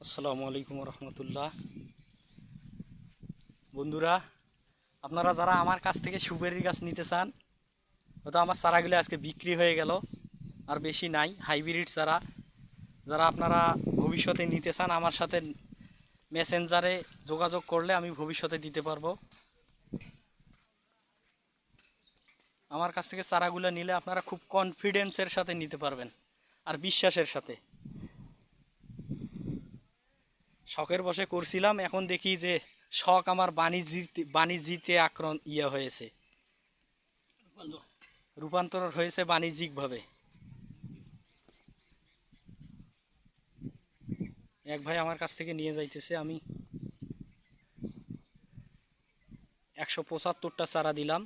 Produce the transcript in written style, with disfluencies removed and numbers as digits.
আসসালামু আলাইকুম রহমতুল্লাহ। বন্ধুরা, আপনারা যারা আমার কাছ থেকে সুপারির গাছ নিতে চান, হয়তো আমার চারাগুলো আজকে বিক্রি হয়ে গেল, আর বেশি নাই। হাইব্রিড চারা যারা আপনারা ভবিষ্যতে নিতে চান, আমার সাথে মেসেঞ্জারে যোগাযোগ করলে আমি ভবিষ্যতে দিতে পারবো। আমার কাছ থেকে চারাগুলো নিলে আপনারা খুব কনফিডেন্সের সাথে নিতে পারবেন আর বিশ্বাসের সাথে। শখের বশে করছিলাম, এখন দেখি যে শখ আমার বাণিজ্যিতে হয়েছে, রূপান্তর হয়েছে বাণিজ্যিকভাবে। এক ভাই আমার কাছ থেকে নিয়ে যাইতেছে, আমি 175টা চারা দিলাম।